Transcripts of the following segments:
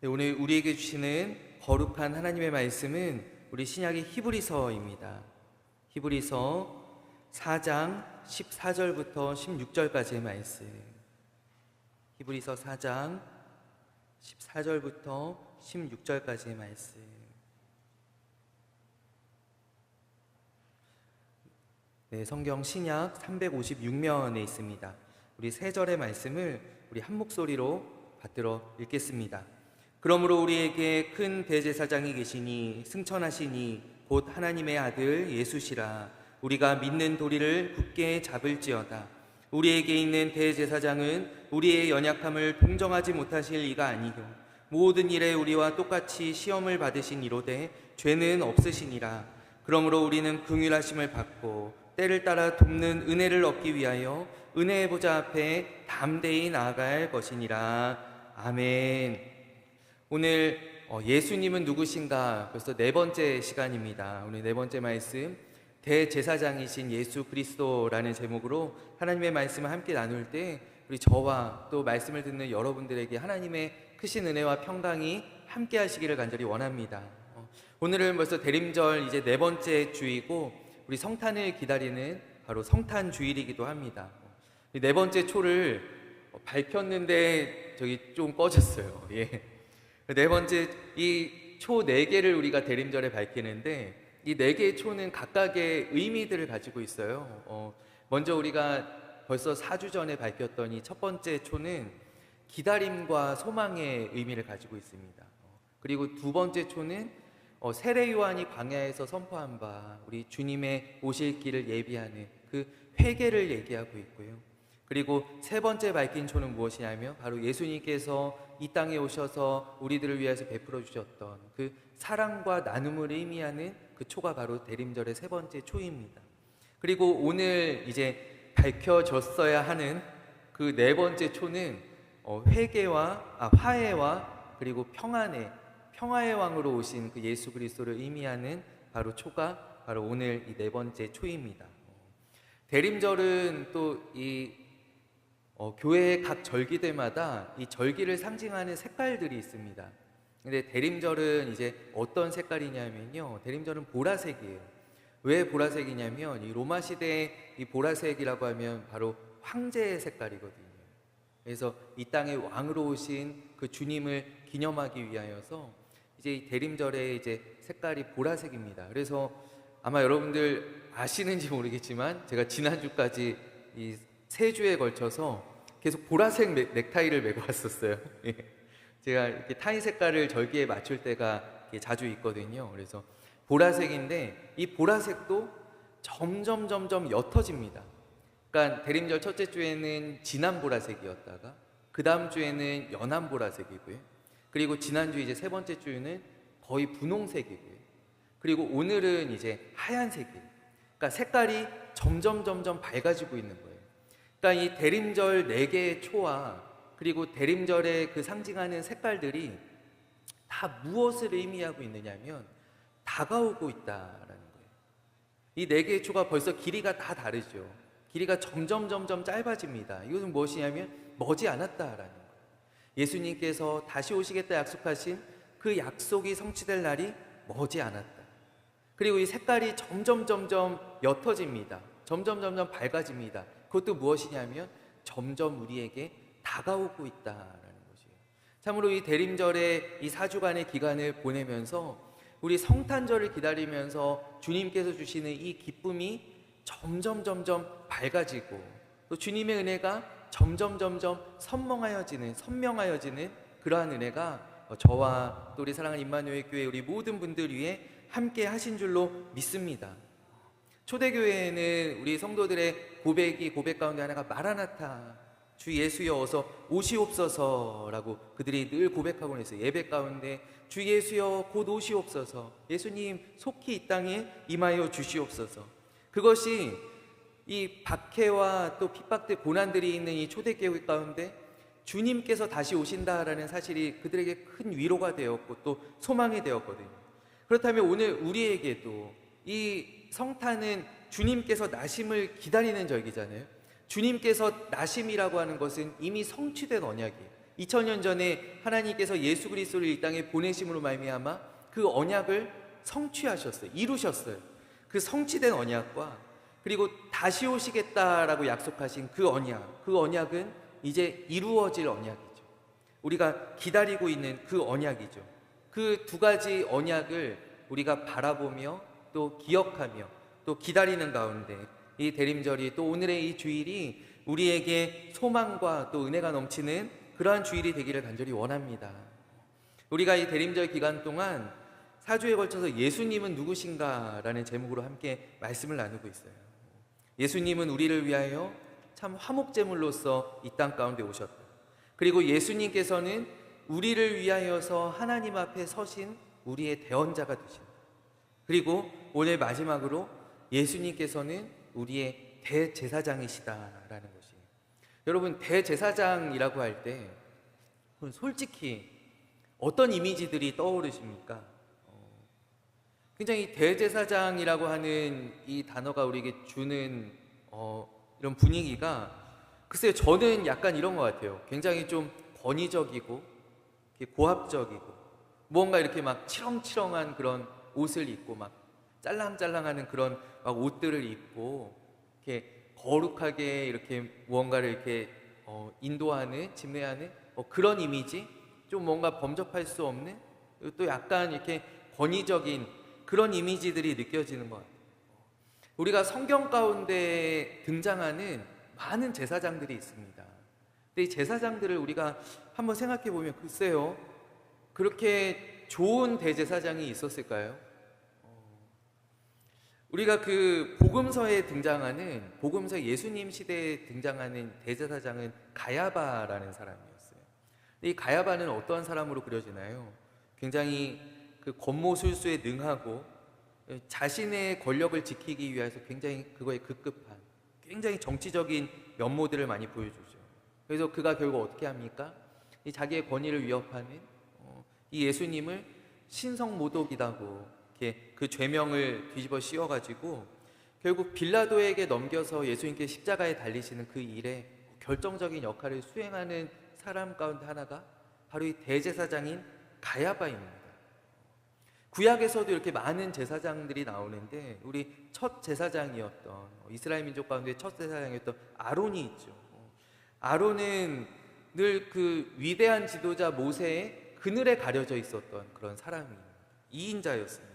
네, 오늘 우리에게 주시는 거룩한 하나님의 말씀은 우리 신약의 히브리서입니다. 히브리서 4장 14절부터 16절까지의 말씀. 히브리서 4장 14절부터 16절까지의 말씀. 네, 성경 신약 356면에 있습니다. 우리 세 절의 말씀을 우리 한 목소리로 받들어 읽겠습니다. 그러므로 우리에게 큰 대제사장이 계시니 승천하시니 곧 하나님의 아들 예수시라. 우리가 믿는 도리를 굳게 잡을지어다. 우리에게 있는 대제사장은 우리의 연약함을 동정하지 못하실 이가 아니요 모든 일에 우리와 똑같이 시험을 받으신 이로되 죄는 없으시니라. 그러므로 우리는 긍휼하심을 받고 때를 따라 돕는 은혜를 얻기 위하여 은혜의 보좌 앞에 담대히 나아갈 것이니라. 아멘. 오늘 예수님은 누구신가 벌써 네 번째 시간입니다. 오늘 네 번째 말씀, 대제사장이신 예수 그리스도라는 제목으로 하나님의 말씀을 함께 나눌 때 우리 저와 또 말씀을 듣는 여러분들에게 하나님의 크신 은혜와 평강이 함께 하시기를 간절히 원합니다. 오늘은 벌써 대림절 이제 네 번째 주이고 우리 성탄을 기다리는 바로 성탄 주일이기도 합니다. 네 번째 초를 밝혔는데 저기 좀 꺼졌어요. 예. 네 번째 이 초 네 개를 우리가 대림절에 밝히는데 이 네 개의 초는 각각의 의미들을 가지고 있어요. 먼저 우리가 벌써 4주 전에 밝혔던 이 첫 번째 초는 기다림과 소망의 의미를 가지고 있습니다. 그리고 두 번째 초는 세례 요한이 광야에서 선포한 바 우리 주님의 오실 길을 예비하는 그 회개를 얘기하고 있고요. 그리고 세 번째 밝힌 초는 무엇이냐면 바로 예수님께서 이 땅에 오셔서 우리들을 위해서 베풀어 주셨던 그 사랑과 나눔을 의미하는 그 초가 바로 대림절의 세 번째 초입니다. 그리고 오늘 이제 밝혀졌어야 하는 그 네 번째 초는 화해와 그리고 평화의 왕으로 오신 그 예수 그리스도를 의미하는 바로 초가 바로 오늘 이 네 번째 초입니다. 대림절은 또이 교회의 각 절기들마다 이 절기를 상징하는 색깔들이 있습니다. 근데 대림절은 이제 어떤 색깔이냐면요, 대림절은 보라색이에요. 왜 보라색이냐면 이 로마 시대의 이 보라색이라고 하면 바로 황제의 색깔이거든요. 그래서 이 땅의 왕으로 오신 그 주님을 기념하기 위하여서 이제 이 대림절의 이제 색깔이 보라색입니다. 그래서 아마 여러분들 아시는지 모르겠지만 제가 지난주까지 이 세 주에 걸쳐서 계속 보라색 넥타이를 메고 왔었어요. 제가 이렇게 타이 색깔을 절기에 맞출 때가 자주 있거든요. 그래서 보라색인데 이 보라색도 점점 옅어집니다. 그러니까 대림절 첫째 주에는 진한 보라색이었다가 그 다음 주에는 연한 보라색이고요. 그리고 지난주 이제 세 번째 주는 거의 분홍색이고요. 그리고 오늘은 이제 하얀색이에요. 그러니까 색깔이 점점 밝아지고 있는 거예요. 그러니까 이 대림절 네 개의 초와 그리고 대림절의 그 상징하는 색깔들이 다 무엇을 의미하고 있느냐면 다가오고 있다라는 거예요. 이 네 개의 초가 벌써 길이가 다 다르죠. 길이가 점점 짧아집니다. 이것은 무엇이냐면 머지않았다라는 거예요. 예수님께서 다시 오시겠다 약속하신 그 약속이 성취될 날이 머지않았다. 그리고 이 색깔이 점점 옅어집니다. 점점 밝아집니다. 그것도 무엇이냐면 점점 우리에게 다가오고 있다라는 것이에요. 참으로 이 대림절의 이 4주간의 기간을 보내면서 우리 성탄절을 기다리면서 주님께서 주시는 이 기쁨이 점점 밝아지고 또 주님의 은혜가 점점 선명하여지는 그러한 은혜가 저와 또 우리 사랑하는 임마누엘 교회 우리 모든 분들 위해 함께 하신 줄로 믿습니다. 초대교회에는 우리 성도들의 고백 가운데 하나가 마라나타, 주 예수여 어서 오시옵소서라고 그들이 늘 고백하곤 했어요. 예배 가운데 주 예수여 곧 오시옵소서, 예수님 속히 이 땅에 임하여 주시옵소서. 그것이 이 박해와 또 핍박들 고난들이 있는 이 초대교회 가운데 주님께서 다시 오신다라는 사실이 그들에게 큰 위로가 되었고 또 소망이 되었거든요. 그렇다면 오늘 우리에게도 이 성탄은 주님께서 나심을 기다리는 절기잖아요. 주님께서 나심이라고 하는 것은 이미 성취된 언약이에요. 2000년 전에 하나님께서 예수 그리스도를 이 땅에 보내심으로 말미암아 그 언약을 성취하셨어요. 이루셨어요. 그 성취된 언약과 그리고 다시 오시겠다라고 약속하신 그 언약은 이제 이루어질 언약이죠. 우리가 기다리고 있는 그 언약이죠. 그 두 가지 언약을 우리가 바라보며 또 기억하며 또 기다리는 가운데 이 대림절이 또 오늘의 이 주일이 우리에게 소망과 또 은혜가 넘치는 그러한 주일이 되기를 간절히 원합니다. 우리가 이 대림절 기간 동안 4주에 걸쳐서 예수님은 누구신가 라는 제목으로 함께 말씀을 나누고 있어요. 예수님은 우리를 위하여 참 화목제물로서 이 땅 가운데 오셨다. 그리고 예수님께서는 우리를 위하여서 하나님 앞에 서신 우리의 대언자가 되신다. 그리고 오늘 마지막으로 예수님께서는 우리의 대제사장이시다라는 것이. 여러분, 대제사장이라고 할 때 솔직히 어떤 이미지들이 떠오르십니까? 굉장히 대제사장이라고 하는 이 단어가 우리에게 주는 이런 분위기가, 글쎄요, 저는 약간 이런 것 같아요. 굉장히 좀 권위적이고 고압적이고 뭔가 이렇게 막 치렁치렁한 그런 옷을 입고 막 짤랑짤랑하는 그런 막 옷들을 입고 이렇게 거룩하게 이렇게 무언가를 이렇게 인도하는, 집례하는 그런 이미지, 좀 뭔가 범접할 수 없는, 또 약간 이렇게 권위적인 그런 이미지들이 느껴지는 것 같아요. 우리가 성경 가운데 등장하는 많은 제사장들이 있습니다. 근데 이 제사장들을 우리가 한번 생각해 보면 글쎄요, 그렇게 좋은 대제사장이 있었을까요? 우리가 그 복음서에 등장하는, 복음서 예수님 시대에 등장하는 대제사장은 가야바라는 사람이었어요. 근데 이 가야바는 어떠한 사람으로 그려지나요? 굉장히 그 권모술수에 능하고 자신의 권력을 지키기 위해서 굉장히 그거에 급급한, 굉장히 정치적인 면모들을 많이 보여주죠. 그래서 그가 결국 어떻게 합니까? 이 자기의 권위를 위협하는 이 예수님을 신성모독이라고 이렇게 그 죄명을 뒤집어 씌워가지고 결국 빌라도에게 넘겨서 예수님께 십자가에 달리시는 그 일에 결정적인 역할을 수행하는 사람 가운데 하나가 바로 이 대제사장인 가야바입니다. 구약에서도 이렇게 많은 제사장들이 나오는데 우리 첫 제사장이었던, 이스라엘 민족 가운데 첫 제사장이었던 아론이 있죠. 아론은 늘 그 위대한 지도자 모세의 그늘에 가려져 있었던 그런 사람입니다. 2인자였습니다.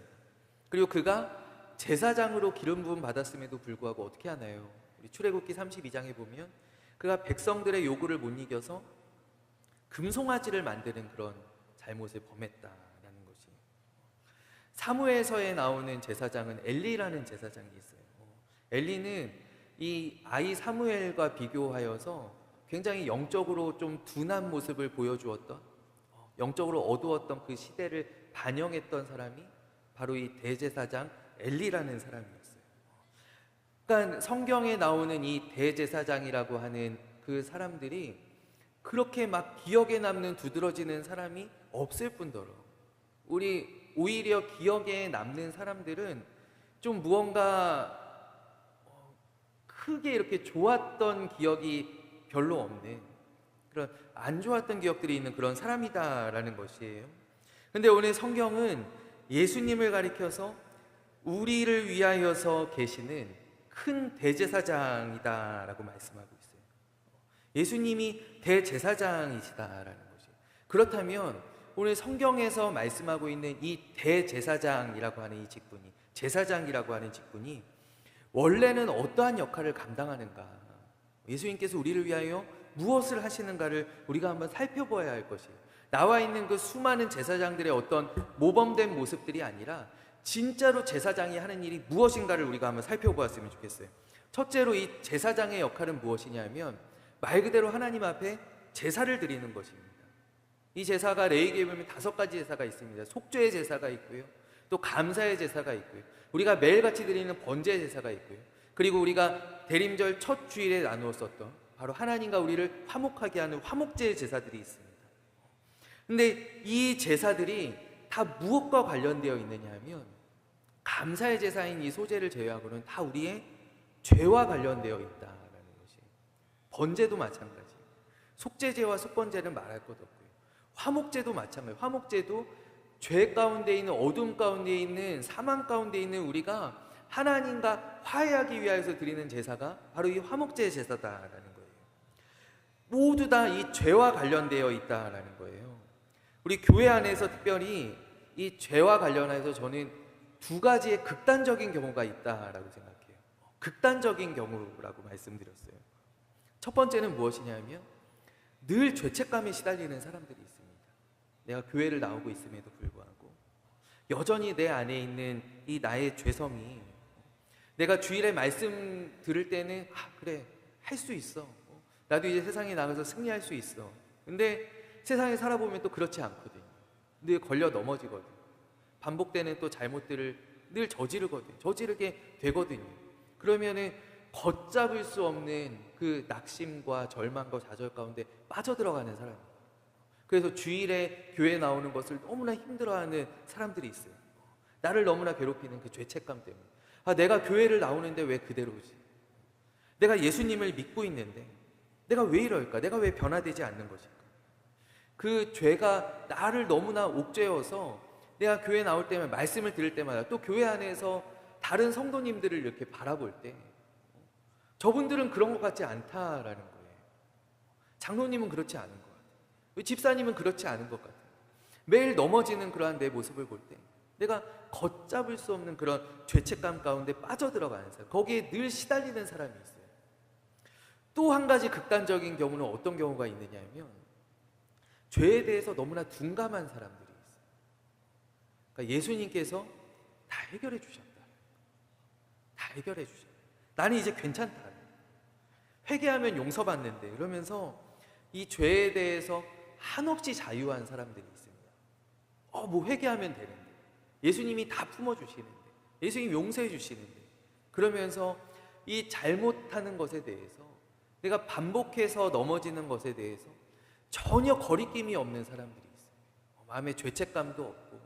그리고 그가 제사장으로 기름 부음 받았음에도 불구하고 어떻게 하나요? 우리 출애굽기 32장에 보면 그가 백성들의 요구를 못 이겨서 금송아지를 만드는 그런 잘못을 범했다라는 것이. 사무엘서에 나오는 제사장은 엘리라는 제사장이 있어요. 엘리는 이 아이 사무엘과 비교하여서 굉장히 영적으로 좀 둔한 모습을 보여주었던, 영적으로 어두웠던 그 시대를 반영했던 사람이 바로 이 대제사장 엘리라는 사람이었어요. 그러니까 성경에 나오는 이 대제사장이라고 하는 그 사람들이 그렇게 막 기억에 남는, 두드러지는 사람이 없을 뿐더러 우리 오히려 기억에 남는 사람들은 좀 무언가 크게 이렇게 좋았던 기억이 별로 없는, 그런 안 좋았던 기억들이 있는 그런 사람이다라는 것이에요. 근데 오늘 성경은 예수님을 가리켜서 우리를 위하여서 계시는 큰 대제사장이다라고 말씀하고 있어요. 예수님이 대제사장이시다라는 것이. 그렇다면 오늘 성경에서 말씀하고 있는 이 대제사장이라고 하는 이 직분이, 제사장이라고 하는 직분이 원래는 어떠한 역할을 감당하는가, 예수님께서 우리를 위하여 무엇을 하시는가를 우리가 한번 살펴봐야 할 것이에요. 나와 있는 그 수많은 제사장들의 어떤 모범된 모습들이 아니라 진짜로 제사장이 하는 일이 무엇인가를 우리가 한번 살펴보았으면 좋겠어요. 첫째로 이 제사장의 역할은 무엇이냐면 말 그대로 하나님 앞에 제사를 드리는 것입니다. 이 제사가 레위기에 보면 5가지 제사가 있습니다. 속죄의 제사가 있고요, 또 감사의 제사가 있고요, 우리가 매일같이 드리는 번제 제사가 있고요, 그리고 우리가 대림절 첫 주일에 나누었었던 바로 하나님과 우리를 화목하게 하는 화목제의 제사들이 있습니다. 근데 이 제사들이 다 무엇과 관련되어 있느냐 하면 감사의 제사인 이 소제를 제외하고는 다 우리의 죄와 관련되어 있다라는 것이. 번제도 마찬가지. 속죄제와 속건제는 말할 것 없고요. 화목제도 마찬가지예요. 화목제도 죄 가운데 있는, 어둠 가운데 있는, 사망 가운데 있는 우리가 하나님과 화해하기 위하여서 드리는 제사가 바로 이 화목제 제사다라는 거예요. 모두 다 이 죄와 관련되어 있다라는 거예요. 우리 교회 안에서 특별히 이 죄와 관련해서 저는 두 가지의 극단적인 경우가 있다라고 생각해요. 극단적인 경우라고 말씀드렸어요. 첫 번째는 무엇이냐면 늘 죄책감에 시달리는 사람들이 있습니다. 내가 교회를 나오고 있음에도 불구하고 여전히 내 안에 있는 이 나의 죄성이, 내가 주일에 말씀 들을 때는 그래, 할 수 있어, 나도 이제 세상에 나가서 승리할 수 있어. 근데 세상에 살아보면 또 그렇지 않거든요. 늘 걸려 넘어지거든. 반복되는 또 잘못들을 늘 저지르게 되거든요. 그러면은 걷잡을 수 없는 그 낙심과 절망과 좌절 가운데 빠져들어가는 사람이에요. 그래서 주일에 교회 나오는 것을 너무나 힘들어하는 사람들이 있어요. 나를 너무나 괴롭히는 그 죄책감 때문에. 내가 교회를 나오는데 왜 그대로지? 내가 예수님을 믿고 있는데 내가 왜 이럴까? 내가 왜 변화되지 않는 것일까? 그 죄가 나를 너무나 옥죄어서 내가 교회 나올 때면, 말씀을 들을 때마다, 또 교회 안에서 다른 성도님들을 이렇게 바라볼 때 저분들은 그런 것 같지 않다라는 거예요. 장로님은 그렇지 않은 것 같아요. 집사님은 그렇지 않은 것 같아요. 매일 넘어지는 그러한 내 모습을 볼 때 내가 걷잡을 수 없는 그런 죄책감 가운데 빠져들어가는 사람, 거기에 늘 시달리는 사람이 있어요. 또 한 가지 극단적인 경우는 어떤 경우가 있느냐 하면 죄에 대해서 너무나 둔감한 사람들이 있어요. 그러니까 예수님께서 다 해결해 주셨다. 다 해결해 주셨다. 나는 이제 괜찮다. 회개하면 용서받는데, 이러면서 이 죄에 대해서 한없이 자유한 사람들이 있습니다. 뭐 회개하면 되는데, 예수님이 다 품어주시는데, 예수님이 용서해 주시는데, 그러면서 이 잘못하는 것에 대해서, 내가 반복해서 넘어지는 것에 대해서 전혀 거리낌이 없는 사람들이 있어요. 마음에 죄책감도 없고,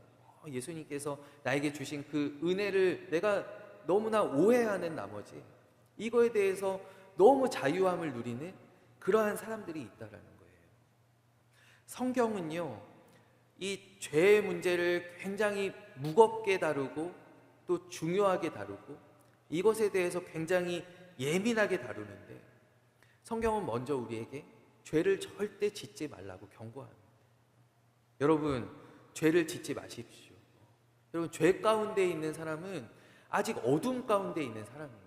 예수님께서 나에게 주신 그 은혜를 내가 너무나 오해하는 나머지 이거에 대해서 너무 자유함을 누리는 그러한 사람들이 있다라는 거예요. 성경은요, 이 죄의 문제를 굉장히 무겁게 다루고 또 중요하게 다루고 이것에 대해서 굉장히 예민하게 다루는데, 성경은 먼저 우리에게 죄를 절대 짓지 말라고 경고합니다. 여러분, 죄를 짓지 마십시오. 여러분, 죄 가운데 있는 사람은 아직 어둠 가운데 있는 사람입니다.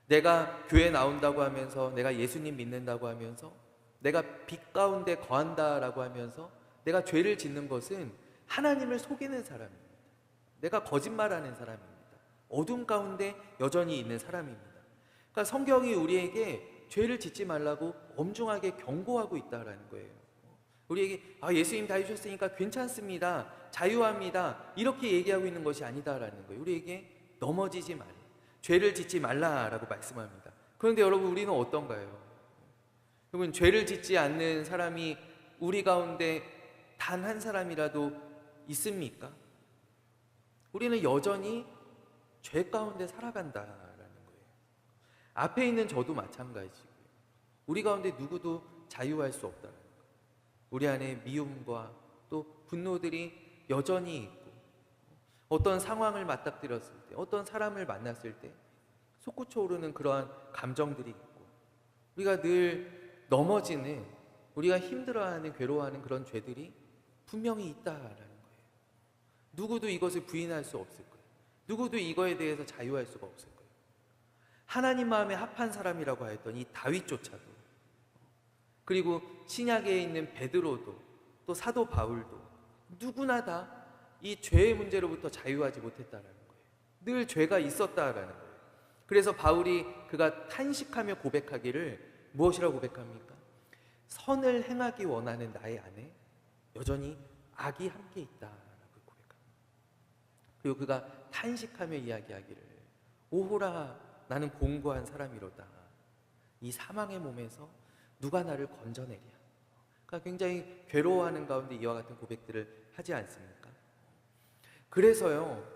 내가 교회 나온다고 하면서, 내가 예수님 믿는다고 하면서, 내가 빛 가운데 거한다라고 하면서 내가 죄를 짓는 것은 하나님을 속이는 사람입니다. 내가 거짓말하는 사람입니다. 어둠 가운데 여전히 있는 사람입니다. 그러니까 성경이 우리에게 죄를 짓지 말라고 엄중하게 경고하고 있다라는 거예요. 우리에게 예수님 다 해주셨으니까 괜찮습니다, 자유합니다, 이렇게 얘기하고 있는 것이 아니다라는 거예요. 우리에게 넘어지지 말라, 죄를 짓지 말라라고 말씀합니다. 그런데 여러분, 우리는 어떤가요? 여러분, 죄를 짓지 않는 사람이 우리 가운데 단 한 사람이라도 있습니까? 우리는 여전히 죄 가운데 살아간다라는 거예요. 앞에 있는 저도 마찬가지고요. 우리 가운데 누구도 자유할 수 없다는 거예요. 우리 안에 미움과 또 분노들이 여전히 있고, 어떤 상황을 맞닥뜨렸을 때, 어떤 사람을 만났을 때 솟구쳐 오르는 그러한 감정들이 있고, 우리가 늘 넘어지는, 우리가 힘들어하는, 괴로워하는 그런 죄들이 분명히 있다라는 거예요. 누구도 이것을 부인할 수 없을 거예요. 누구도 이거에 대해서 자유할 수가 없을 거예요. 하나님 마음에 합한 사람이라고 하였던 이 다윗조차도, 그리고 신약에 있는 베드로도, 또 사도 바울도 누구나 다 이 죄의 문제로부터 자유하지 못했다라는 거예요. 늘 죄가 있었다라는 거예요. 그래서 바울이 그가 탄식하며 고백하기를 무엇이라고 고백합니까? 선을 행하기 원하는 나의 안에 여전히 악이 함께 있다라고 고백합니다. 그리고 그가 탄식하며 이야기하기를, 오호라, 나는 공고한 사람이로다. 이 사망의 몸에서 누가 나를 건져내랴. 그러니까 굉장히 괴로워하는 가운데 이와 같은 고백들을 하지 않습니까? 그래서요,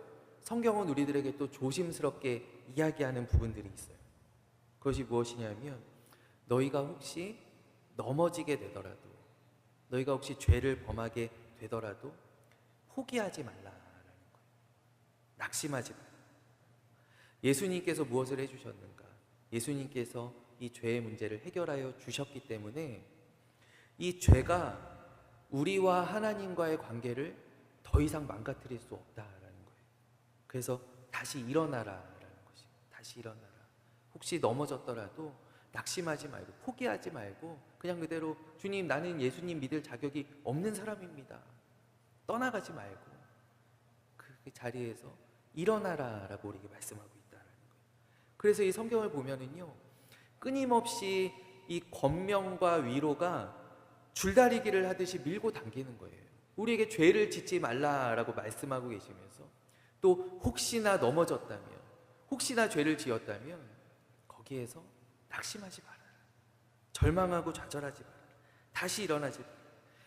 성경은 우리들에게 또 조심스럽게 이야기하는 부분들이 있어요. 그것이 무엇이냐면, 너희가 혹시 넘어지게 되더라도, 너희가 혹시 죄를 범하게 되더라도 포기하지 말라라는 거예요. 낙심하지 말라. 예수님께서 무엇을 해주셨는가? 예수님께서 이 죄의 문제를 해결하여 주셨기 때문에 이 죄가 우리와 하나님과의 관계를 더 이상 망가뜨릴 수 없다라는 거예요. 그래서 다시 일어나라라는 것이에요. 다시 일어나라. 혹시 넘어졌더라도 낙심하지 말고, 포기하지 말고 그냥 그대로 주님, 나는 예수님 믿을 자격이 없는 사람입니다. 떠나가지 말고 그 자리에서 일어나라라고 우리에게 말씀하고 있다는 거예요. 그래서 이 성경을 보면은요, 끊임없이 이 권명과 위로가 줄다리기를 하듯이 밀고 당기는 거예요. 우리에게 죄를 짓지 말라라고 말씀하고 계시면서 또 혹시나 넘어졌다면, 혹시나 죄를 지었다면 거기에서 낙심하지 말아라. 절망하고 좌절하지 말아라. 다시 일어나지 말아라.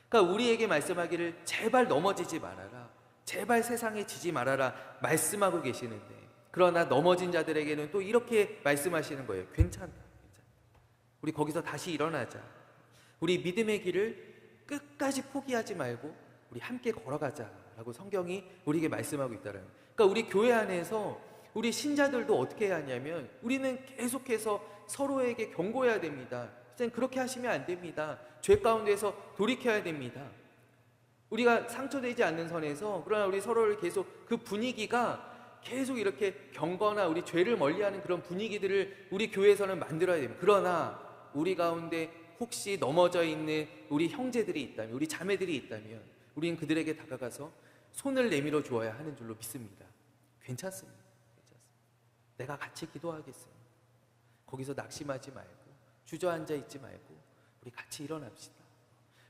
그러니까 우리에게 말씀하기를 제발 넘어지지 말아라. 제발 세상에 지지 말아라 말씀하고 계시는데, 그러나 넘어진 자들에게는 또 이렇게 말씀하시는 거예요. 괜찮다. 우리 거기서 다시 일어나자. 우리 믿음의 길을 끝까지 포기하지 말고 우리 함께 걸어가자라고 성경이 우리에게 말씀하고 있다는 거예요. 그러니까 우리 교회 안에서 우리 신자들도 어떻게 해야 하냐면, 우리는 계속해서 서로에게 경고해야 됩니다. 선생님, 그렇게 하시면 안 됩니다. 죄 가운데서 돌이켜야 됩니다. 우리가 상처되지 않는 선에서, 그러나 우리 서로를 계속 그 분위기가 계속 이렇게 경거나 우리 죄를 멀리하는 그런 분위기들을 우리 교회에서는 만들어야 됩니다. 그러나 우리 가운데 혹시 넘어져 있는 우리 형제들이 있다면, 우리 자매들이 있다면 우리는 그들에게 다가가서 손을 내밀어 주어야 하는 줄로 믿습니다. 괜찮습니다. 내가 같이 기도하겠습니다. 거기서 낙심하지 말고 주저앉아 있지 말고 우리 같이 일어납시다.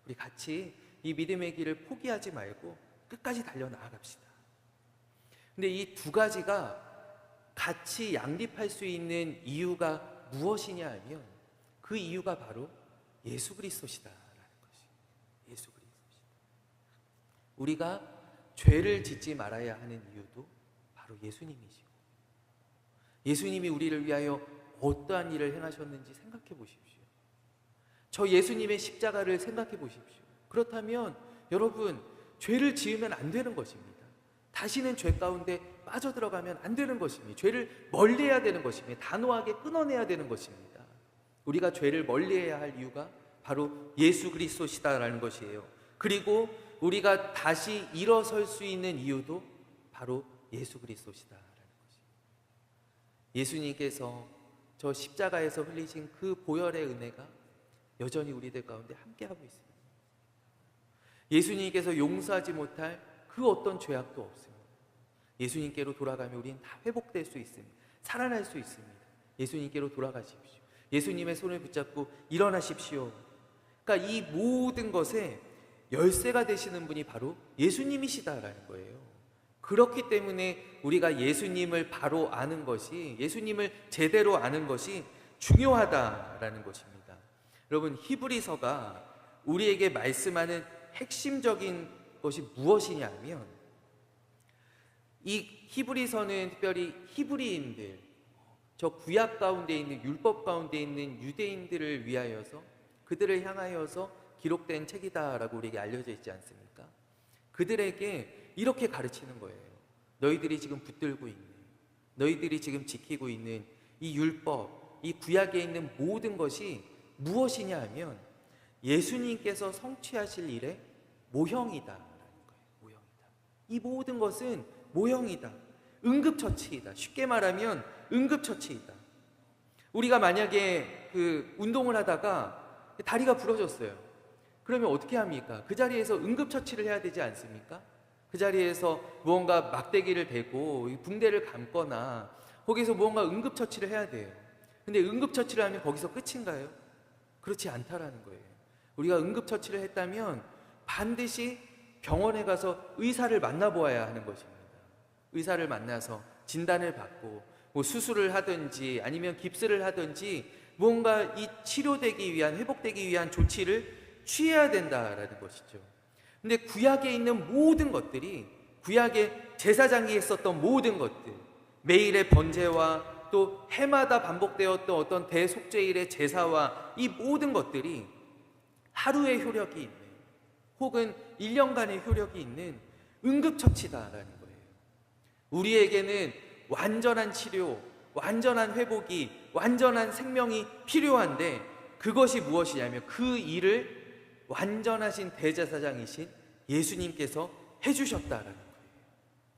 우리 같이 이 믿음의 길을 포기하지 말고 끝까지 달려나아갑시다. 근데 이 두 가지가 같이 양립할 수 있는 이유가 무엇이냐 하면, 그 이유가 바로 예수 그리스도시다라는 것이. 예수 그리스도시다. 우리가 죄를 짓지 말아야 하는 이유도 바로 예수님이시고, 예수님이 우리를 위하여 어떠한 일을 행하셨는지 생각해 보십시오. 저 예수님의 십자가를 생각해 보십시오. 그렇다면 여러분, 죄를 지으면 안 되는 것입니다. 다시는 죄 가운데 빠져들어가면 안 되는 것입니다. 죄를 멀리해야 되는 것입니다. 단호하게 끊어내야 되는 것입니다. 우리가 죄를 멀리해야 할 이유가 바로 예수 그리스도시다라는 것이에요. 그리고 우리가 다시 일어설 수 있는 이유도 바로 예수 그리스도시다라는 것이에요. 예수님께서 저 십자가에서 흘리신 그 보혈의 은혜가 여전히 우리들 가운데 함께하고 있습니다. 예수님께서 용서하지 못할 그 어떤 죄악도 없습니다. 예수님께로 돌아가면 우리는 다 회복될 수 있습니다. 살아날 수 있습니다. 예수님께로 돌아가십시오. 예수님의 손을 붙잡고 일어나십시오. 그러니까 이 모든 것에 열쇠가 되시는 분이 바로 예수님이시다라는 거예요. 그렇기 때문에 우리가 예수님을 바로 아는 것이, 예수님을 제대로 아는 것이 중요하다라는 것입니다. 여러분, 히브리서가 우리에게 말씀하는 핵심적인 것이 무엇이냐 하면, 이 히브리서는 특별히 히브리인들, 저 구약 가운데 있는, 율법 가운데 있는 유대인들을 위하여서, 그들을 향하여서 기록된 책이다라고 우리에게 알려져 있지 않습니까? 그들에게 이렇게 가르치는 거예요. 너희들이 지금 붙들고 있는, 너희들이 지금 지키고 있는 이 율법, 이 구약에 있는 모든 것이 무엇이냐 하면 예수님께서 성취하실 일의 모형이다라는 거예요. 모형이다. 이 모든 것은 모형이다. 응급처치이다. 쉽게 말하면 응급처치이다. 우리가 만약에 그 운동을 하다가 다리가 부러졌어요. 그러면 어떻게 합니까? 그 자리에서 응급처치를 해야 되지 않습니까? 그 자리에서 무언가 막대기를 대고 붕대를 감거나 거기서 무언가 응급처치를 해야 돼요. 근데 응급처치를 하면 거기서 끝인가요? 그렇지 않다라는 거예요. 우리가 응급처치를 했다면 반드시 병원에 가서 의사를 만나보아야 하는 것입니다. 의사를 만나서 진단을 받고 뭐 수술을 하든지 아니면 깁스를 하든지 무언가 이 치료되기 위한, 회복되기 위한 조치를 취해야 된다라는 것이죠. 근데 구약에 있는 모든 것들이, 구약의 제사장이 했었던 모든 것들, 매일의 번제와 또 해마다 반복되었던 어떤 대속죄일의 제사와 이 모든 것들이 하루의 효력이 있는, 혹은 1년간의 효력이 있는 응급처치다라는 거예요. 우리에게는 완전한 치료, 완전한 회복이, 완전한 생명이 필요한데, 그것이 무엇이냐면 그 일을 완전하신 대제사장이신 예수님께서 해주셨다라는 거예요.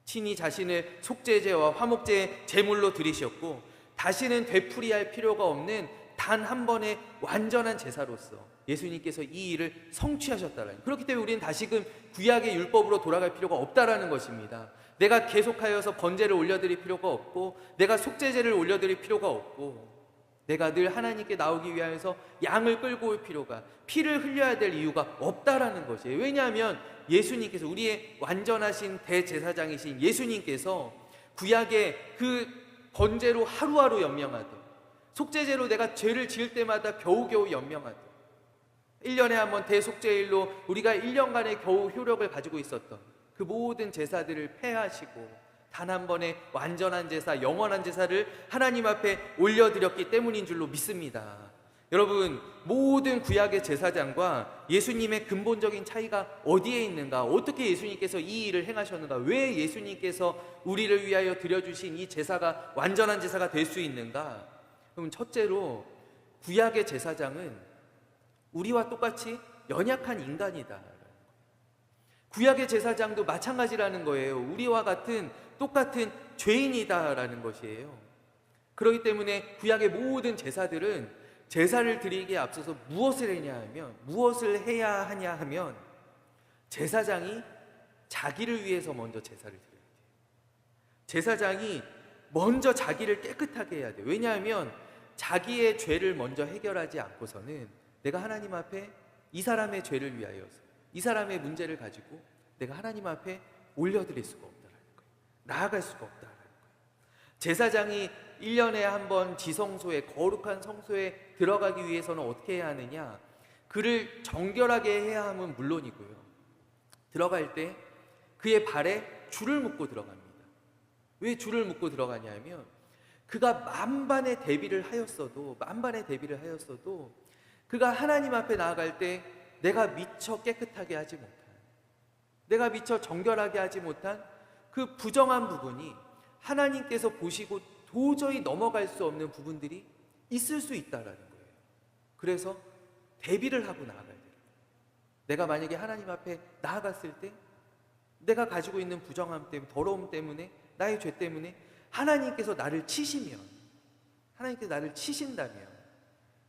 친히 자신을 속죄제와 화목제의 제물로 드리셨고, 다시는 되풀이할 필요가 없는 단 한 번의 완전한 제사로서 예수님께서 이 일을 성취하셨다라는 거예요. 그렇기 때문에 우리는 다시금 구약의 율법으로 돌아갈 필요가 없다라는 것입니다. 내가 계속하여서 번제를 올려드릴 필요가 없고, 내가 속죄제를 올려드릴 필요가 없고, 내가 늘 하나님께 나오기 위하여서 양을 끌고 올 필요가, 피를 흘려야 될 이유가 없다라는 것이에요. 왜냐하면 예수님께서, 우리의 완전하신 대제사장이신 예수님께서 구약의 그 번제로 하루하루 연명하듯, 속죄제로 내가 죄를 지을 때마다 겨우겨우 연명하듯, 1년에 한 번 대속죄일로 우리가 1년간의 겨우 효력을 가지고 있었던 그 모든 제사들을 폐하시고 단 한 번의 완전한 제사, 영원한 제사를 하나님 앞에 올려드렸기 때문인 줄로 믿습니다. 여러분, 모든 구약의 제사장과 예수님의 근본적인 차이가 어디에 있는가? 어떻게 예수님께서 이 일을 행하셨는가? 왜 예수님께서 우리를 위하여 드려주신 이 제사가 완전한 제사가 될 수 있는가? 그럼 첫째로, 구약의 제사장은 우리와 똑같이 연약한 인간이다. 구약의 제사장도 마찬가지라는 거예요. 우리와 같은 똑같은 죄인이다라는 것이에요. 그렇기 때문에 구약의 모든 제사들은 제사를 드리기에 앞서서 무엇을 해야 하냐 하면 제사장이 자기를 위해서 먼저 제사를 드려야 돼요. 제사장이 먼저 자기를 깨끗하게 해야 돼요. 왜냐하면 자기의 죄를 먼저 해결하지 않고서는 내가 하나님 앞에 이 사람의 죄를 위하여서, 이 사람의 문제를 가지고 내가 하나님 앞에 올려드릴 수가 없다라는 거예요. 나아갈 수가 없다라는 거예요. 제사장이 1년에 한 번 지성소에, 거룩한 성소에 들어가기 위해서는 어떻게 해야 하느냐? 그를 정결하게 해야 함은 물론이고요, 들어갈 때 그의 발에 줄을 묶고 들어갑니다. 왜 줄을 묶고 들어가냐면, 그가 만반의 대비를 하였어도 그가 하나님 앞에 나아갈 때 내가 미처 깨끗하게 하지 못한, 내가 미처 정결하게 하지 못한 그 부정한 부분이 하나님께서 보시고 도저히 넘어갈 수 없는 부분들이 있을 수 있다라는 거예요. 그래서 대비를 하고 나아가야 돼요. 내가 만약에 하나님 앞에 나아갔을 때 내가 가지고 있는 부정함 때문에, 더러움 때문에, 나의 죄 때문에 하나님께서 나를 치신다면,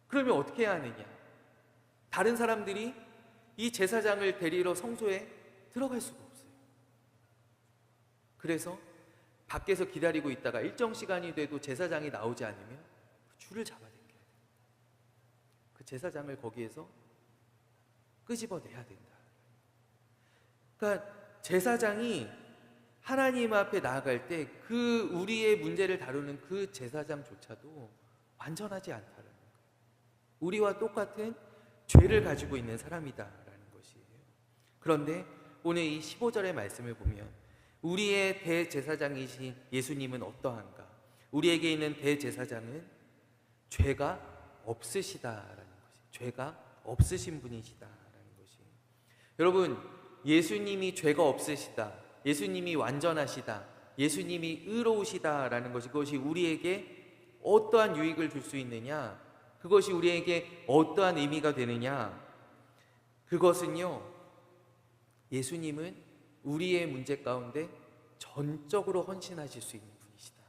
그러면 어떻게 해야 하느냐? 다른 사람들이 이 제사장을 데리러 성소에 들어갈 수가 없어요. 그래서 밖에서 기다리고 있다가 일정 시간이 돼도 제사장이 나오지 않으면 그 줄을 잡아당겨야 돼요. 그 제사장을 거기에서 끄집어내야 된다. 그러니까 제사장이 하나님 앞에 나아갈 때 그 우리의 문제를 다루는 그 제사장조차도 완전하지 않다라는 거예요. 우리와 똑같은 죄를 가지고 있는 사람이다라는 것이에요. 그런데 오늘 이 15절의 말씀을 보면 우리의 대제사장이신 예수님은 어떠한가? 우리에게 있는 대제사장은 죄가 없으시다라는 것이에요. 죄가 없으신 분이시다라는 것이에요. 여러분, 예수님이 죄가 없으시다, 예수님이 완전하시다, 예수님이 의로우시다라는 것이, 그것이 우리에게 어떠한 유익을 줄 수 있느냐? 그것이 우리에게 어떠한 의미가 되느냐? 그것은요, 예수님은 우리의 문제 가운데 전적으로 헌신하실 수 있는 분이시다.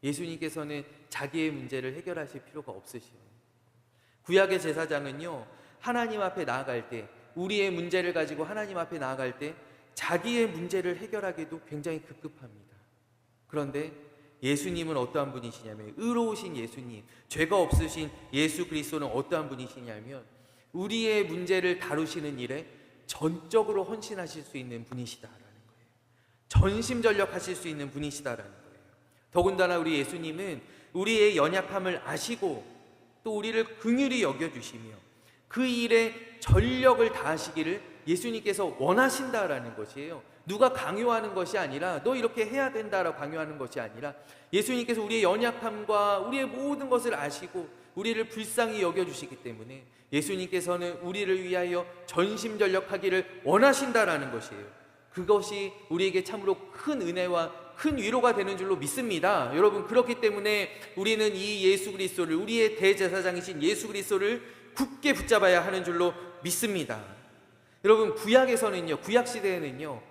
예수님께서는 자기의 문제를 해결하실 필요가 없으시요. 구약의 제사장은요, 하나님 앞에 나아갈 때, 우리의 문제를 가지고 하나님 앞에 나아갈 때 자기의 문제를 해결하기도 굉장히 급급합니다. 그런데 예수님은 어떠한 분이시냐면, 의로우신 예수님, 죄가 없으신 예수 그리스도는 어떠한 분이시냐면 우리의 문제를 다루시는 일에 전적으로 헌신하실 수 있는 분이시다라는 거예요. 전심전력하실 수 있는 분이시다라는 거예요. 더군다나 우리 예수님은 우리의 연약함을 아시고 또 우리를 긍휼히 여겨주시며 그 일에 전력을 다하시기를 예수님께서 원하신다라는 것이에요. 누가 강요하는 것이 아니라 너 이렇게 해야 된다라고 강요하는 것이 아니라 예수님께서 우리의 연약함과 우리의 모든 것을 아시고 우리를 불쌍히 여겨주시기 때문에 예수님께서는 우리를 위하여 전심전력하기를 원하신다라는 것이에요. 그것이 우리에게 참으로 큰 은혜와 큰 위로가 되는 줄로 믿습니다. 여러분, 그렇기 때문에 우리는 이 예수 그리스도를, 우리의 대제사장이신 예수 그리스도를 굳게 붙잡아야 하는 줄로 믿습니다. 여러분, 구약에서는요, 구약시대에는요,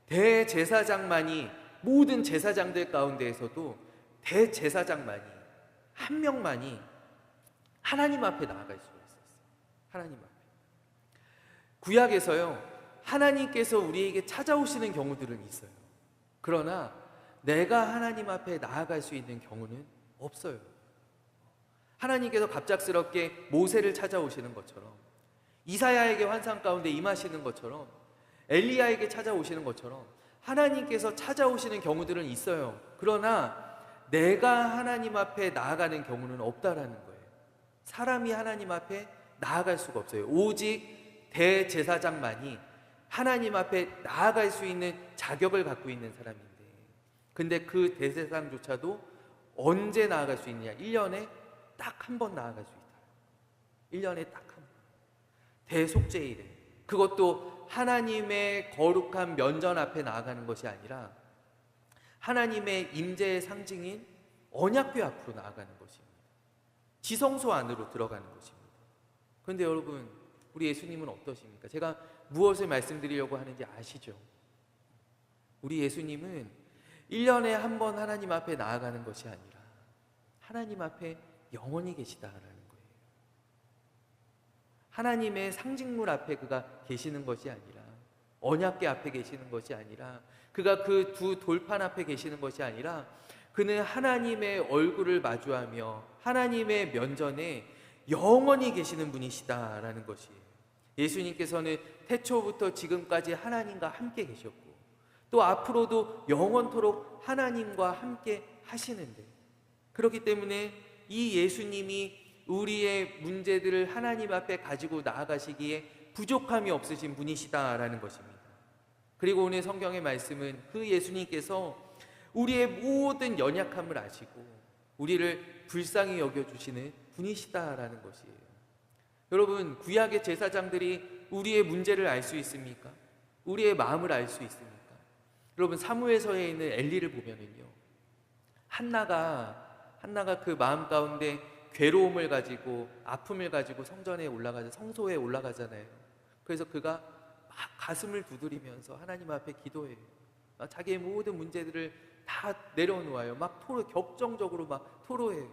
대제사장만이, 모든 제사장들 가운데에서도 대제사장만이, 한 명만이 하나님 앞에 나아갈 수가 있었어요. 하나님 앞에. 구약에서요, 하나님께서 우리에게 찾아오시는 경우들은 있어요. 그러나 내가 하나님 앞에 나아갈 수 있는 경우는 없어요. 하나님께서 갑작스럽게 모세를 찾아오시는 것처럼, 이사야에게 환상 가운데 임하시는 것처럼, 엘리야에게 찾아오시는 것처럼 하나님께서 찾아오시는 경우들은 있어요. 그러나 내가 하나님 앞에 나아가는 경우는 없다라는 거예요. 사람이 하나님 앞에 나아갈 수가 없어요. 오직 대제사장만이 하나님 앞에 나아갈 수 있는 자격을 갖고 있는 사람인데, 근데 그 대제사장조차도 언제 나아갈 수 있느냐? 1년에 딱 한 번 나아갈 수 있다. 1년에 딱 한 번. 대속죄일에. 그것도 하나님의 거룩한 면전 앞에 나아가는 것이 아니라 하나님의 임재의 상징인 언약궤 앞으로 나아가는 것입니다. 지성소 안으로 들어가는 것입니다. 그런데 여러분, 우리 예수님은 어떠십니까? 제가 무엇을 말씀드리려고 하는지 아시죠? 우리 예수님은 1년에 한 번 하나님 앞에 나아가는 것이 아니라 하나님 앞에 영원히 계시다라는 거예요. 하나님의 상징물 앞에 그가 계시는 것이 아니라, 언약궤 앞에 계시는 것이 아니라, 그가 그 두 돌판 앞에 계시는 것이 아니라, 그는 하나님의 얼굴을 마주하며 하나님의 면전에 영원히 계시는 분이시다라는 것이에요. 예수님께서는 태초부터 지금까지 하나님과 함께 계셨고, 또 앞으로도 영원토록 하나님과 함께 하시는데, 그렇기 때문에 이 예수님이 우리의 문제들을 하나님 앞에 가지고 나아가시기에 부족함이 없으신 분이시다라는 것입니다. 그리고 오늘 성경의 말씀은 그 예수님께서 우리의 모든 연약함을 아시고 우리를 불쌍히 여겨주시는 분이시다라는 것이에요. 여러분, 구약의 제사장들이 우리의 문제를 알 수 있습니까? 우리의 마음을 알 수 있습니까? 여러분, 사무엘서에 있는 엘리를 보면은요, 한나가 그 마음 가운데 괴로움을 가지고, 아픔을 가지고 성소에 올라가잖아요. 그래서 그가 막 가슴을 두드리면서 하나님 앞에 기도해요. 자기의 모든 문제들을 다 내려놓아요. 막 격정적으로 막 토로해요.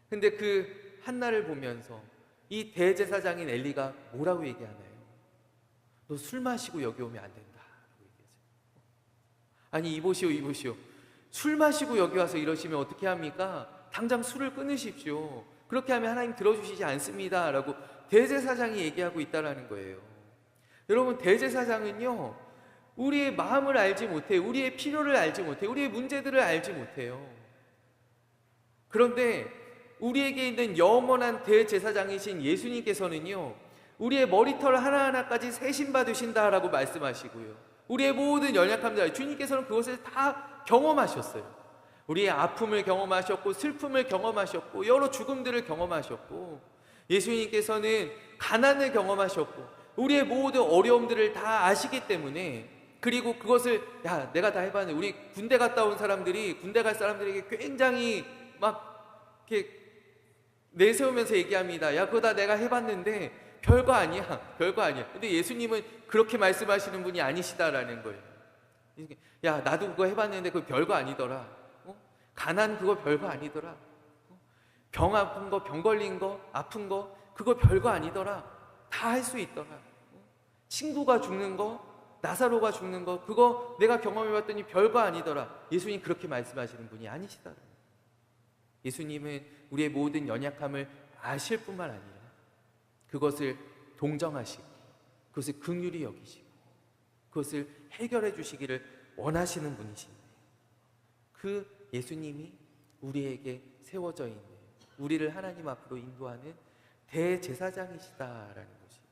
근데 그 한나를 보면서 이 대제사장인 엘리가 뭐라고 얘기하나요? 너 술 마시고 여기 오면 안 된다. 아니, 이보시오. 술 마시고 여기 와서 이러시면 어떻게 합니까? 당장 술을 끊으십시오. 그렇게 하면 하나님 들어주시지 않습니다. 라고 대제사장이 얘기하고 있다는 거예요. 여러분, 대제사장은요, 우리의 마음을 알지 못해요. 우리의 필요를 알지 못해요. 우리의 문제들을 알지 못해요. 그런데 우리에게 있는 영원한 대제사장이신 예수님께서는요, 우리의 머리털 하나하나까지 세심받으신다라고 말씀하시고요, 우리의 모든 연약함들, 주님께서는 그것을 다 경험하셨어요. 우리의 아픔을 경험하셨고, 슬픔을 경험하셨고, 여러 죽음들을 경험하셨고, 예수님께서는 가난을 경험하셨고, 우리의 모든 어려움들을 다 아시기 때문에, 그리고 그것을 내가 다 해봤네. 우리 군대 갔다 온 사람들이, 군대 갈 사람들에게 굉장히 막 이렇게 내세우면서 얘기합니다. 그거 다 내가 해봤는데 별거 아니야. 근데 예수님은 그렇게 말씀하시는 분이 아니시다라는 거예요. 나도 그거 해봤는데 그거 별거 아니더라. 가난 그거 별거 아니더라. 병 아픈 거, 병 걸린 거, 아픈 거, 그거 별거 아니더라. 다 할 수 있더라. 친구가 죽는 거, 나사로가 죽는 거, 그거 내가 경험해봤더니 별거 아니더라. 예수님 그렇게 말씀하시는 분이 아니시다. 예수님은 우리의 모든 연약함을 아실 뿐만 아니라 그것을 동정하시고, 그것을 긍휼히 여기시고, 그것을 해결해 주시기를 원하시는 분이신데, 그 예수님이 우리에게 세워져 있는, 우리를 하나님 앞으로 인도하는 대제사장이시다라는 것이에요.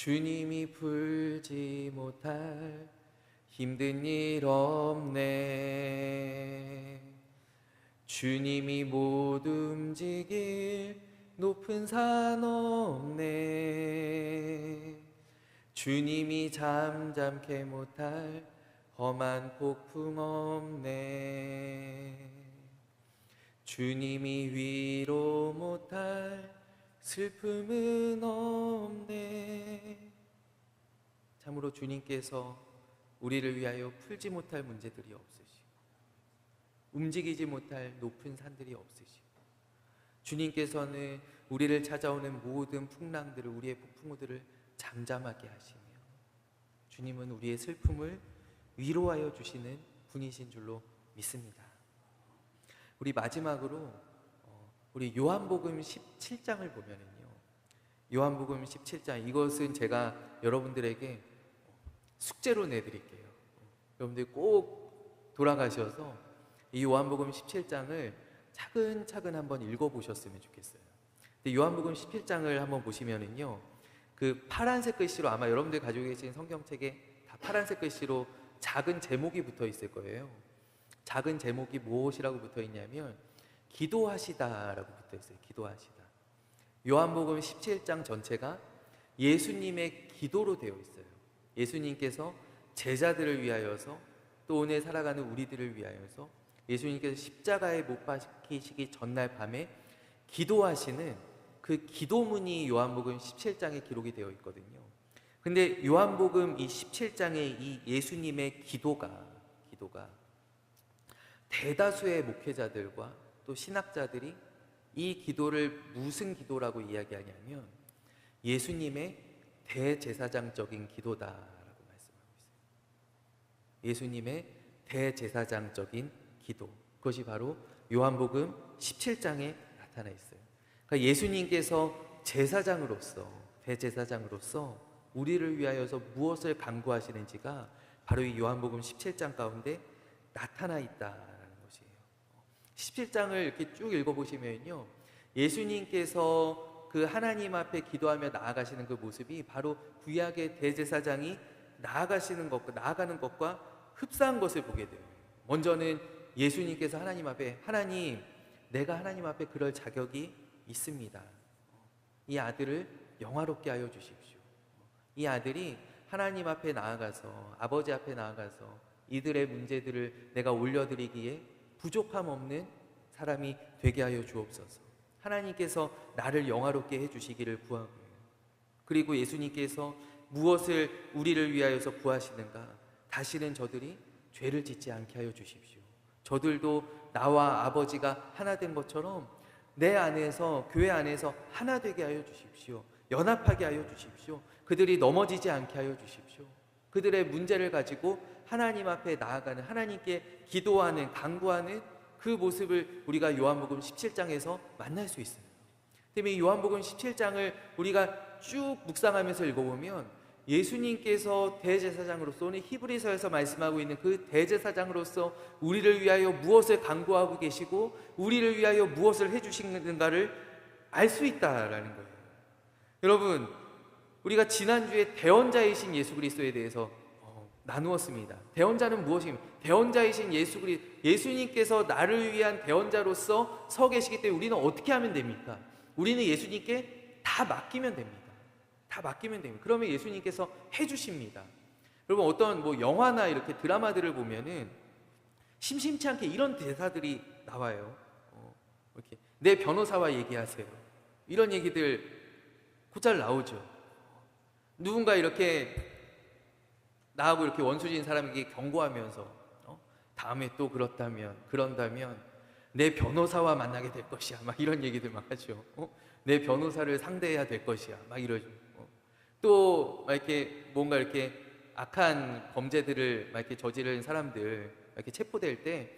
주님이 풀지 못할 힘든 일 없네. 주님이 못 움직일 높은 산 없네. 주님이 잠잠케 못할 험한 폭풍 없네. 주님이 위로 못할 슬픔은 없네. 참으로 주님께서 우리를 위하여 풀지 못할 문제들이 없으시고 움직이지 못할 높은 산들이 없으시고 주님께서는 우리를 찾아오는 모든 풍랑들을, 우리의 폭풍우들을 잠잠하게 하시며 주님은 우리의 슬픔을 위로하여 주시는 분이신 줄로 믿습니다. 우리 마지막으로 우리 요한복음 17장을 보면은요, 요한복음 17장, 이것은 제가 여러분들에게 숙제로 내드릴게요. 여러분들이 꼭 돌아가셔서 이 요한복음 17장을 차근차근 한번 읽어보셨으면 좋겠어요. 근데 요한복음 17장을 한번 보시면은요, 그 파란색 글씨로, 아마 여러분들 가지고 계신 성경책에 다 파란색 글씨로 작은 제목이 붙어 있을 거예요. 작은 제목이 무엇이라고 붙어 있냐면 기도하시다라고 붙어 있어요. 기도하시다. 요한복음 17장 전체가 예수님의 기도로 되어 있어요. 예수님께서 제자들을 위하여서, 또 오늘 살아가는 우리들을 위하여서 예수님께서 십자가에 못 박히시기 전날 밤에 기도하시는 그 기도문이 요한복음 17장에 기록이 되어 있거든요. 근데 요한복음 이 17장의 이 예수님의 기도가 대다수의 목회자들과 또 신학자들이 이 기도를 무슨 기도라고 이야기하냐면 예수님의 대제사장적인 기도다라고 말씀하고 있어요. 예수님의 대제사장적인 기도, 그것이 바로 요한복음 17장에 나타나 있어요. 그러니까 예수님께서 제사장으로서, 대제사장으로서 우리를 위하여서 무엇을 간구하시는지가 바로 이 요한복음 17장 가운데 나타나 있다라는 것이에요. 17장을 이렇게 쭉 읽어보시면요, 예수님께서 그 하나님 앞에 기도하며 나아가시는 그 모습이 바로 구약의 대제사장이 나아가시는 것과, 나아가는 것과 흡사한 것을 보게 돼요. 먼저는 예수님께서 하나님 앞에, 하나님, 내가 하나님 앞에 그럴 자격이 있습니다. 이 아들을 영화롭게 하여 주십시오. 이 아들이 하나님 앞에 나아가서, 아버지 앞에 나아가서 이들의 문제들을 내가 올려드리기에 부족함 없는 사람이 되게 하여 주옵소서. 하나님께서 나를 영화롭게 해주시기를 구하고요. 그리고 예수님께서 무엇을 우리를 위하여서 구하시는가? 다시는 저들이 죄를 짓지 않게 하여 주십시오. 저들도 나와 아버지가 하나 된 것처럼 내 안에서, 교회 안에서 하나 되게 하여 주십시오. 연합하게 하여 주십시오. 그들이 넘어지지 않게 하여 주십시오. 그들의 문제를 가지고 하나님 앞에 나아가는, 하나님께 기도하는, 간구하는 그 모습을 우리가 요한복음 17장에서 만날 수 있어요. 때문에 요한복음 17장을 우리가 쭉 묵상하면서 읽어보면 예수님께서 대제사장으로서, 오늘 히브리서에서 말씀하고 있는 그 대제사장으로서 우리를 위하여 무엇을 간구하고 계시고 우리를 위하여 무엇을 해주시는가를 알 수 있다라는 거예요. 여러분, 우리가 지난주에 대언자이신 예수 그리스도에 대해서 나누었습니다. 대언자는 무엇입니까? 대언자이신 예수님께서 나를 위한 대언자로서 서 계시기 때문에 우리는 어떻게 하면 됩니까? 우리는 예수님께 다 맡기면 됩니다. 다 맡기면 됩니다. 그러면 예수님께서 해주십니다. 여러분, 어떤 영화나 이렇게 드라마들을 보면은 심심치 않게 이런 대사들이 나와요. 이렇게 내 변호사와 얘기하세요. 이런 얘기들 곧잘 나오죠. 누군가 이렇게 나하고 이렇게 원수진 사람에게 경고하면서 다음에 또 그런다면 내 변호사와 만나게 될 것이야. 막 이런 얘기들 막 하죠. 내 변호사를 상대해야 될 것이야. 막 이러죠. 또 이렇게 뭔가 이렇게 악한 범죄들을 막 이렇게 저지른 사람들 이렇게 체포될 때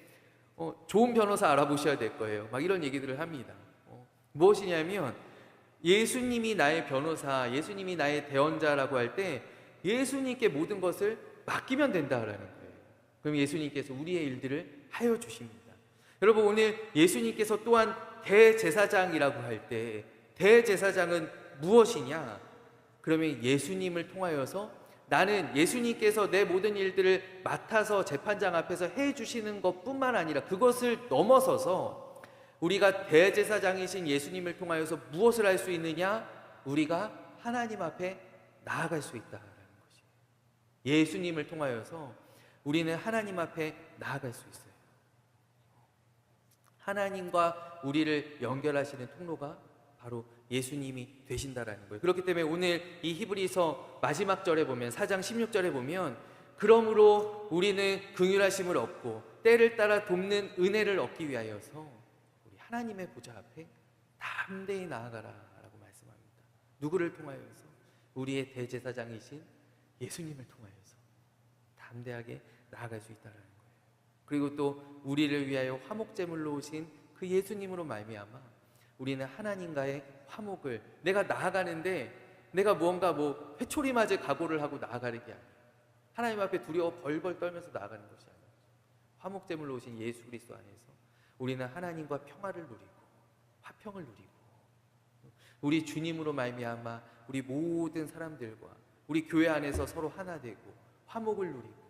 좋은 변호사 알아보셔야 될 거예요. 막 이런 얘기들을 합니다. 무엇이냐면 예수님이 나의 변호사, 예수님이 나의 대언자라고 할 때 예수님께 모든 것을 맡기면 된다라는 거예요. 그럼 예수님께서 우리의 일들을 하여 주십니다. 여러분, 오늘 예수님께서 또한 대제사장이라고 할 때 대제사장은 무엇이냐? 그러면 예수님을 통하여서 나는 예수님께서 내 모든 일들을 맡아서 재판장 앞에서 해주시는 것뿐만 아니라 그것을 넘어서서 우리가 대제사장이신 예수님을 통하여서 무엇을 할 수 있느냐? 우리가 하나님 앞에 나아갈 수 있다라는 것이. 예수님을 통하여서 우리는 하나님 앞에 나아갈 수 있어요. 하나님과 우리를 연결하시는 통로가 바로 예수님이 되신다라는 거예요. 그렇기 때문에 오늘 이 히브리서 마지막 절에 보면 4장 16절에 보면 그러므로 우리는 긍휼하심을 얻고 때를 따라 돕는 은혜를 얻기 위하여서 우리 하나님의 보좌 앞에 담대히 나아가라라고 말씀합니다. 누구를 통하여서? 우리의 대제사장이신 예수님을 통하여서 담대하게 나아갈 수 있다라는 거예요. 그리고 또 우리를 위하여 화목제물로 오신 그 예수님으로 말미암아 우리는 하나님과의 화목을, 내가 나아가는데 내가 무언가 회초리 맞을 각오를 하고 나아가는 게 아니에요. 하나님 앞에 두려워 벌벌 떨면서 나아가는 것이 아니에요. 화목제물로 오신 예수 그리스도 안에서 우리는 하나님과 평화를 누리고 화평을 누리고 우리 주님으로 말미암아 우리 모든 사람들과 우리 교회 안에서 서로 하나 되고 화목을 누리고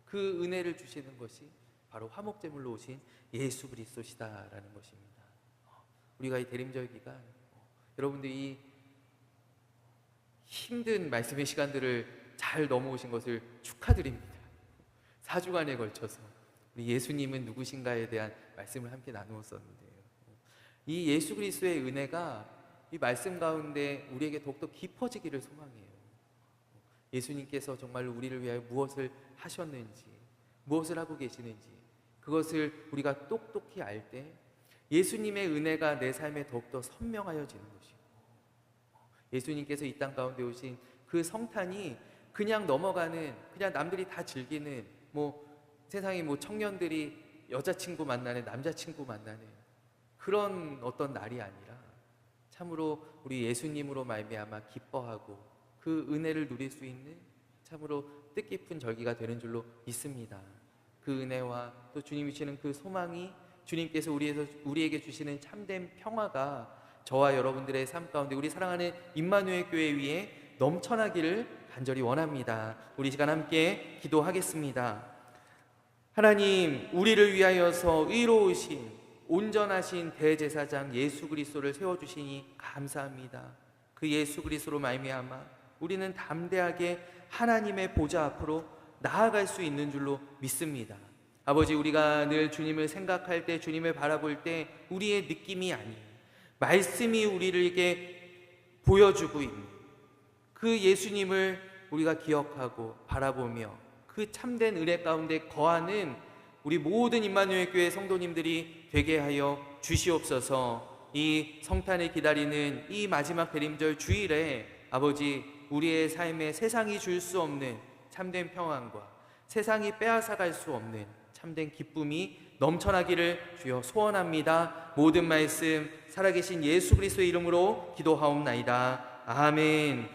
그 은혜를 주시는 것이 바로 화목제물로 오신 예수 그리스도시다라는 것입니다. 우리가 이 대림절 기간 여러분들이 이 힘든 말씀의 시간들을 잘 넘어오신 것을 축하드립니다. 4주간에 걸쳐서 우리 예수님은 누구신가에 대한 말씀을 함께 나누었었는데요. 이 예수 그리스도의 은혜가 이 말씀 가운데 우리에게 더욱더 깊어지기를 소망해요. 예수님께서 정말 우리를 위하여 무엇을 하셨는지, 무엇을 하고 계시는지 그것을 우리가 똑똑히 알 때 예수님의 은혜가 내 삶에 더욱더 선명하여지는 것이고, 예수님께서 이 땅 가운데 오신 그 성탄이 그냥 넘어가는, 그냥 남들이 다 즐기는 세상에 청년들이 여자친구 만나는, 남자친구 만나는 그런 어떤 날이 아니라 참으로 우리 예수님으로 말미암아 기뻐하고 그 은혜를 누릴 수 있는 참으로 뜻깊은 절기가 되는 줄로 믿습니다. 그 은혜와 또 주님이 주시는 그 소망이, 주님께서 우리에게 주시는 참된 평화가 저와 여러분들의 삶 가운데 우리 사랑하는 임마누엘 교회 위에 넘쳐나기를 간절히 원합니다. 우리 시간 함께 기도하겠습니다. 하나님, 우리를 위하여서 의로우신 온전하신 대제사장 예수 그리스도를 세워주시니 감사합니다. 그 예수 그리스도로 말미암아 우리는 담대하게 하나님의 보좌 앞으로 나아갈 수 있는 줄로 믿습니다. 아버지, 우리가 늘 주님을 생각할 때, 주님을 바라볼 때 우리의 느낌이 아닌 말씀이 우리에게 보여주고 있는 그 예수님을 우리가 기억하고 바라보며 그 참된 은혜 가운데 거하는 우리 모든 임마누엘 교회 성도님들이 되게 하여 주시옵소서. 이 성탄을 기다리는 이 마지막 대림절 주일에 아버지, 우리의 삶에 세상이 줄 수 없는 참된 평안과 세상이 빼앗아갈 수 없는 참된 기쁨이 넘쳐나기를 주여 소원합니다. 모든 말씀 살아계신 예수 그리스도의 이름으로 기도하옵나이다. 아멘.